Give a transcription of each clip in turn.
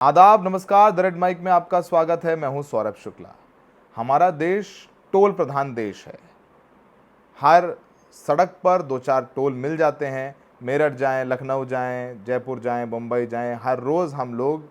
आदाब, नमस्कार। The red mic में आपका स्वागत है। मैं हूं सौरभ शुक्ला। हमारा देश टोल प्रधान देश है। हर सड़क पर दो चार टोल मिल जाते हैं। मेरठ जाएं, लखनऊ जाएं, जयपुर जाएं, मुंबई जाएं, हर रोज़ हम लोग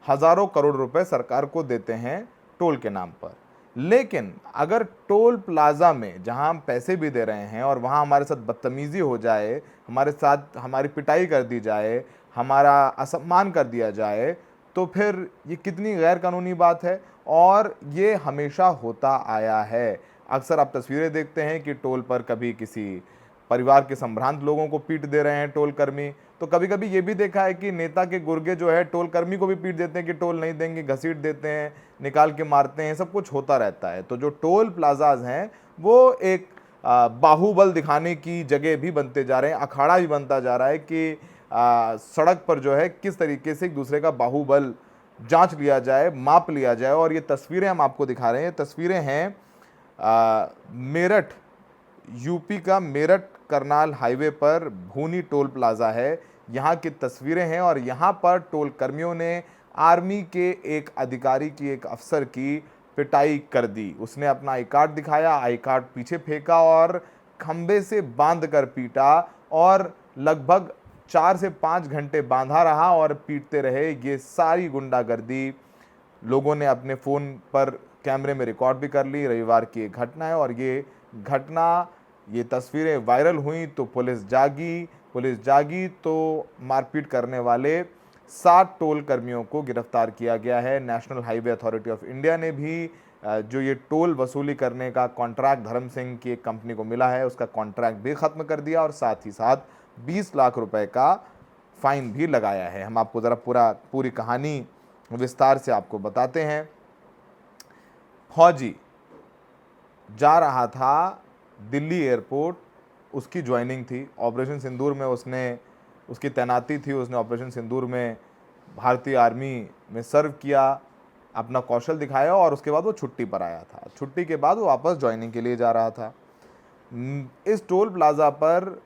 हज़ारों करोड़ रुपए सरकार को देते हैं टोल के नाम पर। लेकिन अगर टोल प्लाज़ा में जहां हम पैसे भी दे रहे हैं और वहां हमारे साथ बदतमीज़ी हो जाए, हमारे साथ हमारी पिटाई कर दी जाए, हमारा असम्मान कर दिया जाए, तो फिर ये कितनी गैर कानूनी बात है। और ये हमेशा होता आया है। अक्सर आप तस्वीरें देखते हैं कि टोल पर कभी किसी परिवार के संभ्रांत लोगों को पीट दे रहे हैं टोल कर्मी, तो कभी कभी ये भी देखा है कि नेता के गुर्गे जो है टोल कर्मी को भी पीट देते हैं कि टोल नहीं देंगे, घसीट देते हैं, निकाल के मारते हैं। सब कुछ होता रहता है। तो जो टोल प्लाजाज हैं वो एक बाहुबल दिखाने की जगह भी बनते जा रहे हैं। अखाड़ा भी बनता जा रहा है कि सड़क पर जो है किस तरीके से एक दूसरे का बाहुबल जांच लिया जाए, माप लिया जाए। और ये तस्वीरें हम आपको दिखा रहे हैं। तस्वीरें हैं मेरठ, यूपी का मेरठ करनाल हाईवे पर भूनी टोल प्लाजा है। यहाँ की तस्वीरें हैं और यहाँ पर टोल कर्मियों ने आर्मी के एक अधिकारी की, एक अफसर की पिटाई कर दी। उसने अपना आई कार्ड दिखाया, आई कार्ड पीछे फेंका और खंबे से बांध कर पीटा और लगभग 4 से 5 घंटे बांधा रहा और पीटते रहे। ये सारी गुंडागर्दी लोगों ने अपने फ़ोन पर कैमरे में रिकॉर्ड भी कर ली। रविवार की एक घटना है और ये घटना, ये तस्वीरें वायरल हुई तो पुलिस जागी तो मारपीट करने वाले 7 टोल कर्मियों को गिरफ्तार किया गया है। National highway authority of India ने भी जो ये टोल वसूली करने का कॉन्ट्रैक्ट धर्म सिंह की एक कंपनी को मिला है, उसका कॉन्ट्रैक्ट भी ख़त्म कर दिया और साथ ही साथ 20 लाख रुपए का फाइन भी लगाया है। हम आपको ज़रा पूरी कहानी विस्तार से आपको बताते हैं। फौजी जा रहा था दिल्ली एयरपोर्ट, उसकी ज्वाइनिंग थी ऑपरेशन सिंदूर में, उसकी तैनाती थी। उसने ऑपरेशन सिंदूर में भारतीय आर्मी में सर्व किया, अपना कौशल दिखाया और उसके बाद वो छुट्टी पर आया था। छुट्टी के बाद वो वापस ज्वाइनिंग के लिए जा रहा था। इस टोल प्लाज़ा पर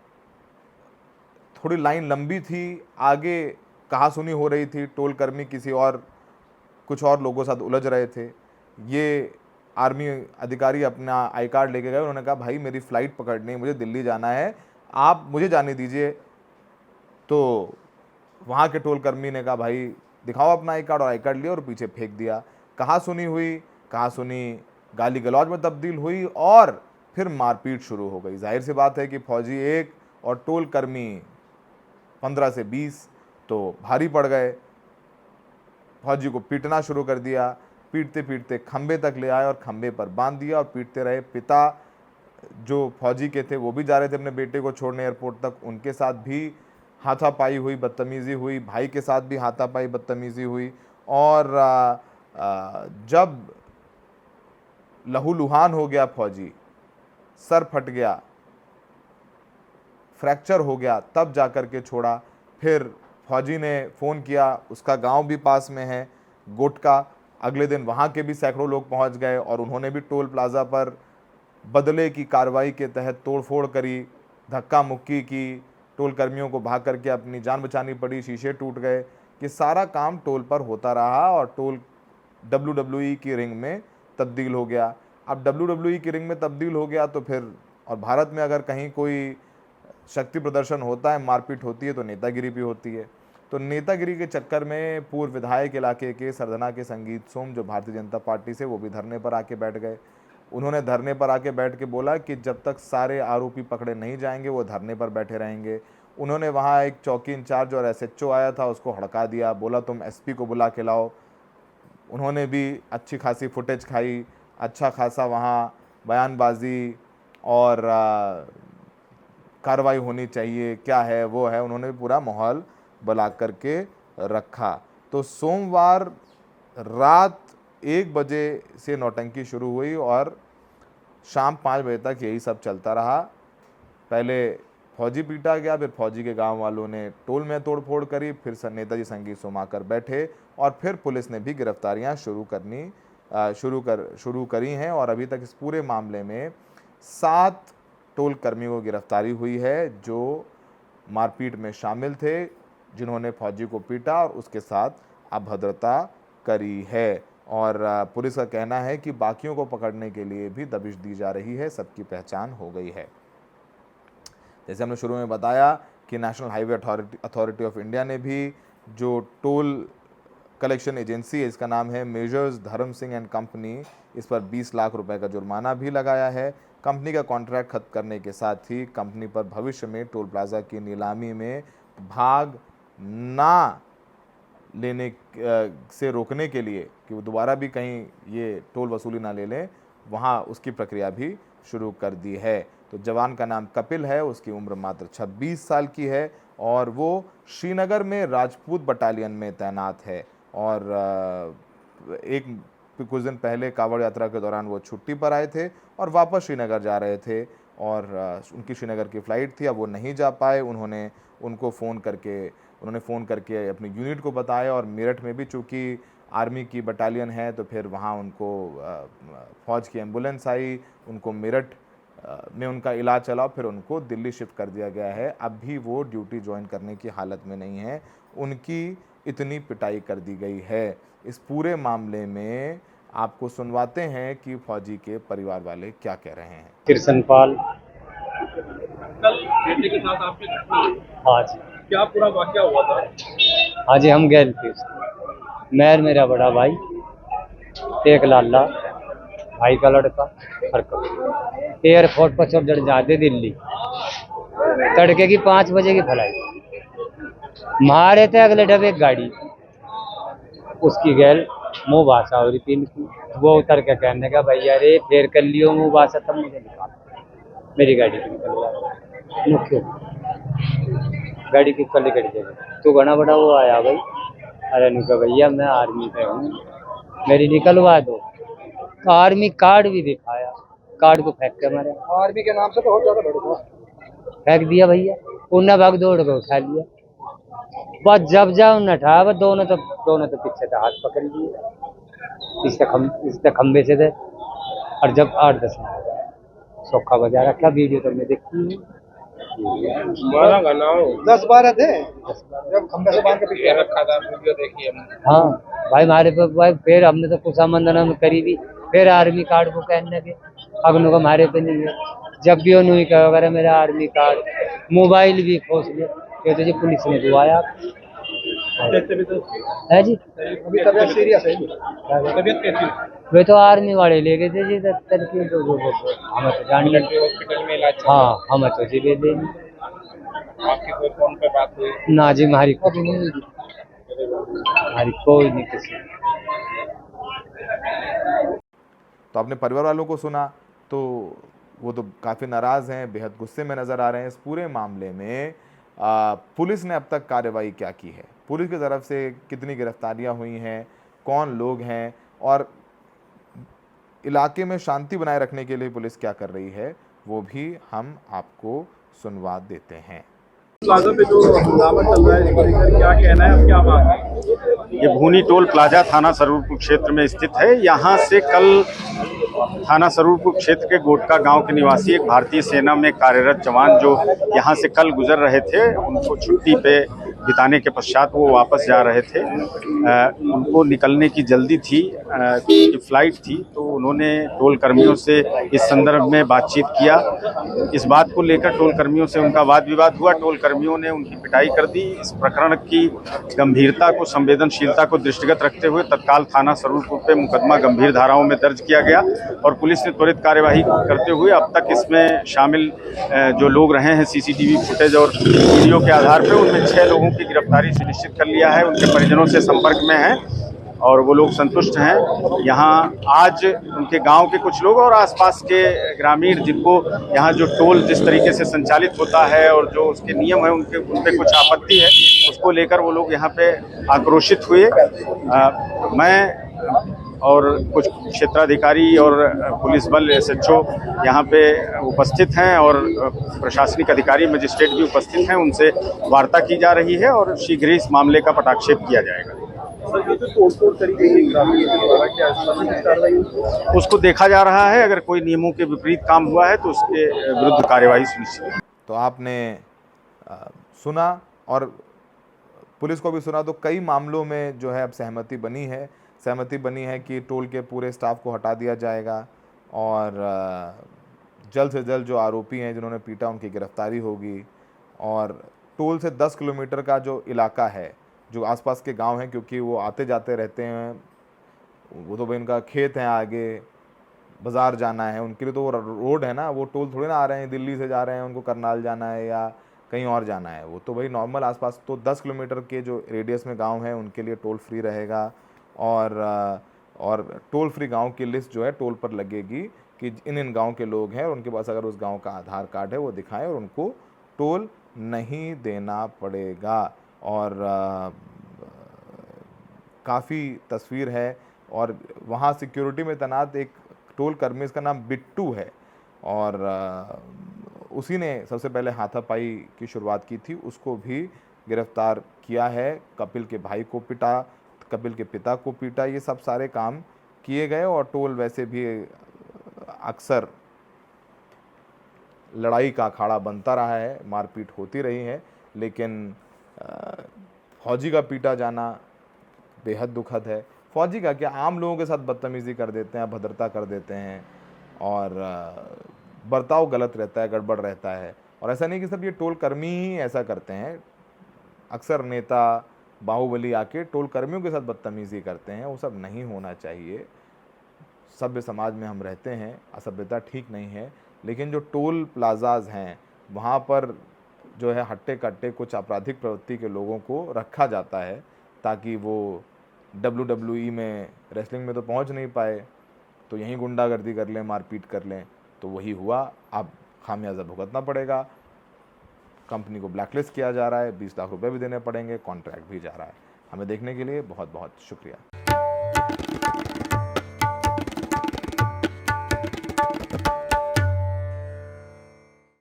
थोड़ी लाइन लंबी थी, आगे कहासुनी हो रही थी। टोल कर्मी कुछ और लोगों के साथ उलझ रहे थे। ये आर्मी अधिकारी अपना आई कार्ड लेके गए। उन्होंने कहा, भाई मेरी फ़्लाइट पकड़नी है, मुझे दिल्ली जाना है, आप मुझे जाने दीजिए। तो वहाँ के टोल कर्मी ने कहा, भाई दिखाओ अपना आई कार्ड, और आई कार्ड लिया और पीछे फेंक दिया। कहासुनी गाली गलौज में तब्दील हुई और फिर मारपीट शुरू हो गई। जाहिर सी बात है कि फौजी 1 और टोल कर्मी 15 से 20 तो भारी पड़ गए। फौजी को पीटना शुरू कर दिया। पीटते पीटते खंबे तक ले आए और खंबे पर बांध दिया और पीटते रहे। पिता जो फौजी के थे वो भी जा रहे थे अपने बेटे को छोड़ने एयरपोर्ट तक, उनके साथ भी हाथापाई हुई, बदतमीज़ी हुई। भाई के साथ भी हाथापाई, बदतमीज़ी हुई। और जब लहूलुहान हो गया फौजी, सर फट गया, फ्रैक्चर हो गया, तब जाकर के छोड़ा। फिर फौजी ने फ़ोन किया, उसका गांव भी पास में है गोटका। अगले दिन वहाँ के भी सैकड़ों लोग पहुँच गए और उन्होंने भी टोल प्लाज़ा पर बदले की कार्रवाई के तहत तोड़फोड़ करी, धक्का मुक्की की। टोल कर्मियों को भाग करके अपनी जान बचानी पड़ी, शीशे टूट गए। ये सारा काम टोल पर होता रहा और टोल WWE की रिंग में तब्दील हो गया। अब WWE की रिंग में तब्दील हो गया तो फिर, और भारत में अगर कहीं कोई शक्ति प्रदर्शन होता है, मारपीट होती है, तो नेतागिरी भी होती है। तो नेतागिरी के चक्कर में पूर्व विधायक इलाके के सरधना के संगीत सोम, जो भारतीय जनता पार्टी से, वो भी धरने पर आके बैठ गए। उन्होंने धरने पर आके बैठ के बोला कि जब तक सारे आरोपी पकड़े नहीं जाएंगे वो धरने पर बैठे रहेंगे। उन्होंने वहाँ एक चौकी इंचार्ज और SHO आया था, उसको हड़का दिया, बोला तुम SP को बुला के लाओ। उन्होंने भी अच्छी खासी फुटेज खाई, अच्छा खासा वहाँ बयानबाजी और कार्रवाई होनी चाहिए, क्या है वो है, उन्होंने भी पूरा माहौल बुला करके रखा। तो सोमवार रात 1 बजे से नौटंकी शुरू हुई और शाम 5 बजे तक यही सब चलता रहा। पहले फौजी पीटा गया, फिर फौजी के गांव वालों ने टोल में तोड़फोड़ करी, फिर नेताजी संगीत सोम आकर बैठे और फिर पुलिस ने भी गिरफ्तारियां शुरू करी हैं। और अभी तक इस पूरे मामले में 7 टोल कर्मियों को गिरफ्तारी हुई है जो मारपीट में शामिल थे, जिन्होंने फौजी को पीटा और उसके साथ अभद्रता करी है। और पुलिस का कहना है कि बाकियों को पकड़ने के लिए भी दबिश दी जा रही है, सबकी पहचान हो गई है। जैसे हमने शुरू में बताया कि national highway authority of India ने भी जो टोल कलेक्शन एजेंसी है, इसका नाम है मेजर्स धर्म सिंह एंड कंपनी, इस पर 20 लाख रुपए का जुर्माना भी लगाया है। कंपनी का कॉन्ट्रैक्ट खत्म करने के साथ ही कंपनी पर भविष्य में टोल प्लाजा की नीलामी में भाग ना लेने से रोकने के लिए कि वो दोबारा भी कहीं ये टोल वसूली ना ले लें, वहाँ उसकी प्रक्रिया भी शुरू कर दी है। तो जवान का नाम कपिल है, उसकी उम्र मात्र 26 साल की है और वो श्रीनगर में राजपूत बटालियन में तैनात है। और कुछ दिन पहले कांवड़ यात्रा के दौरान वो छुट्टी पर आए थे और वापस श्रीनगर जा रहे थे और उनकी श्रीनगर की फ़्लाइट थी, अब वो नहीं जा पाए। उन्होंने फ़ोन करके अपनी यूनिट को बताया और मेरठ में भी चूँकि आर्मी की बटालियन है तो फिर वहाँ उनको फ़ौज की एम्बुलेंस आई, उनको मेरठ में उनका इलाज चला, फिर उनको दिल्ली शिफ्ट कर दिया गया है। अब भी वो ड्यूटी ज्वाइन करने की हालत में नहीं है, उनकी इतनी पिटाई कर दी गई है। इस पूरे मामले में आपको सुनवाते हैं कि फौजी के परिवार वाले क्या कह रहे हैं। कृष्णपाल। कल बेटे के साथ आपकी घटना हुई। हाँ जी। क्या पूरा वाकया हुआ था? हाँ जी, हम गए थे। मैं मेरा बड़ा भाई, एक लाला भाई का लड़का हरकत एयरपोर्ट पर चढ़ जाते दिल्ली, तड़के की 5 बजे की फ्लाइट मारे थे। अगले डब एक गाड़ी, उसकी गैल मुँह भाषा हो रही थी इनकी। वो उतर के कहने का भैया रे फेर कर लियो मुँह भाषा, तब मुझे निकाल मेरी गाड़ी की निकल गया मुख्य गाड़ी की कल कट गई। तो घना बड़ा वो आया भाई, अरे नुका भैया मैं आर्मी पे हूँ, मेरी निकलवा दो। आर्मी कार्ड भी दिखाया, कार्ड को फेंक के मारे। आर्मी के नाम से बहुत ज्यादा भड़का फेंक दिया भैया, उन्हें भाग दौड़ के उठा लिया। बस जब जाओ न उठा, बस दोनों तो पीछे से हाथ पकड़ लिए, इससे खंबे से थे। और जब 8-10 मिनट सोखा बजा रखा, वीडियो तो मैं देखती हूँ। 10-12 थे जब खंबे से बांध के पीछे रखा था, वीडियो देखी हमने। हाँ भाई मारे पे भाई, फिर हमने तो कुछ मंदना में करी भी, फिर आर्मी कार्ड को कहने के अगनों को हमारे पे नहीं है। जब भी उन्होंने कहा अगर मेरा आर्मी कार्ड, मोबाइल भी खोस लिया, कहते जी पुलिस ने दुआया है जी। अभी तबियत सीरियस है, तबियत कैसी है? वे तो आर्मी वाले ले गए थे जी, तरकी जो हमें तो जान गए हॉस्पिटल में इलाज। हाँ हमें तो जी दे देंगे। आपकी कोई फोन पे बात हुई? ना जी हमारी कोई नहीं, हमारी कोई नहीं किसी। तो आपने परिवार वालों को सुना तो वो तो काफ़ी नाराज़ हैं, बेहद गुस्से में नज़र आ रहे हैं। इस पूरे मामले में पुलिस ने अब तक कार्रवाई क्या की है, पुलिस की तरफ से कितनी गिरफ्तारियां हुई हैं, कौन लोग हैं और इलाके में शांति बनाए रखने के लिए पुलिस क्या कर रही है, वो भी हम आपको सुनवा देते हैं। प्लाजा पे जो हंगामा चल रहा है, इसको लेकर क्या कहना है, अब क्या बात है? ये भूनी टोल प्लाजा थाना सरूरपुर क्षेत्र में स्थित है। यहाँ से कल थाना सरूरपुर क्षेत्र के गोटका गांव के निवासी एक भारतीय सेना में कार्यरत जवान जो यहाँ से कल गुजर रहे थे, उनको छुट्टी पे बिताने के पश्चात वो वापस जा रहे थे। उनको निकलने की जल्दी थी, फ्लाइट थी, तो उन्होंने टोल कर्मियों से इस संदर्भ में बातचीत किया। इस बात को लेकर टोल कर्मियों से उनका वाद विवाद हुआ, टोल कर्मियों ने उनकी पिटाई कर दी। इस प्रकरण की गंभीरता को, संवेदनशीलता को दृष्टिगत रखते हुए तत्काल थाना सरूरपुर पे मुकदमा गंभीर धाराओं में दर्ज किया गया और पुलिस ने त्वरित कार्यवाही करते हुए अब तक इसमें शामिल जो लोग रहे हैं सीसीटीवी फुटेज और वीडियो के आधार पर उनमें 6 लोगों की गिरफ्तारी सुनिश्चित कर लिया है। उनके परिजनों से संपर्क में हैं और वो लोग संतुष्ट हैं। यहाँ आज उनके गांव के कुछ लोग और आसपास के ग्रामीण जिनको यहाँ जो टोल जिस तरीके से संचालित होता है और जो उसके नियम है उन पे कुछ आपत्ति है, उसको लेकर वो लोग यहाँ पे आक्रोशित हुए। मैं और कुछ क्षेत्राधिकारी और पुलिस बल SHO यहाँ पे उपस्थित हैं और प्रशासनिक अधिकारी मजिस्ट्रेट भी उपस्थित हैं। उनसे वार्ता की जा रही है और शीघ्र ही इस मामले का पटाक्षेप किया जाएगा। उसको देखा जा रहा है, अगर कोई नियमों के विपरीत काम हुआ है तो उसके विरुद्ध कार्यवाही सुनिश्चित। तो आपने सुना और पुलिस को भी सुना। तो कई मामलों में जो है अब सहमति बनी है कि टोल के पूरे स्टाफ को हटा दिया जाएगा और जल्द से जल्द जो आरोपी हैं जिन्होंने पीटा उनकी गिरफ्तारी होगी। और टोल से 10 किलोमीटर का जो इलाका है, जो आसपास के गांव हैं, क्योंकि वो आते जाते रहते हैं, वो तो भाई इनका खेत है, आगे बाज़ार जाना है, उनके लिए तो वो रोड है ना, वो टोल थोड़ी ना आ रहे हैं, दिल्ली से जा रहे हैं, उनको करनाल जाना है या कहीं और जाना है, वो तो भाई नॉर्मल आसपास। तो 10 किलोमीटर के जो रेडियस में गांव हैं उनके लिए टोल फ्री रहेगा। और टोल फ्री गांव की लिस्ट जो है टोल पर लगेगी कि इन गांव के लोग हैं और उनके पास अगर उस गांव का आधार कार्ड है वो दिखाएं और उनको टोल नहीं देना पड़ेगा। और काफ़ी तस्वीर है। और वहाँ सिक्योरिटी में तैनात एक टोल कर्मी, इसका नाम बिट्टू है, और उसी ने सबसे पहले हाथापाई की शुरुआत की थी। उसको भी गिरफ्तार किया है। कपिल के भाई को पीटा, कपिल के पिता को पीटा, ये सब सारे काम किए गए। और टोल वैसे भी अक्सर लड़ाई का अखाड़ा बनता रहा है, मारपीट होती रही है, लेकिन फौजी का पीटा जाना बेहद दुखद है। फौजी का क्या, आम लोगों के साथ बदतमीज़ी कर देते हैं, अभद्रता कर देते हैं और बर्ताव गलत रहता है, गड़बड़ रहता है। और ऐसा नहीं कि सिर्फ ये टोल कर्मी ही ऐसा करते हैं, अक्सर नेता बाहुबली आके टोल कर्मियों के साथ बदतमीज़ी करते हैं। वो सब नहीं होना चाहिए। सभ्य समाज में हम रहते हैं, असभ्यता ठीक नहीं है। लेकिन जो टोल प्लाजाज हैं वहाँ पर जो है हट्टे कट्टे कुछ आपराधिक प्रवृत्ति के लोगों को रखा जाता है ताकि वो WWE में, रेसलिंग में तो पहुँच नहीं पाए, तो यहीं गुंडागर्दी कर लें, मारपीट कर लें। तो वही हुआ, अब खामियाजा भुगतना पड़ेगा। कंपनी को ब्लैकलिस्ट किया जा रहा है, 20 लाख रुपए भी देने पड़ेंगे, कॉन्ट्रैक्ट भी जा रहा है। हमें देखने के लिए बहुत बहुत शुक्रिया।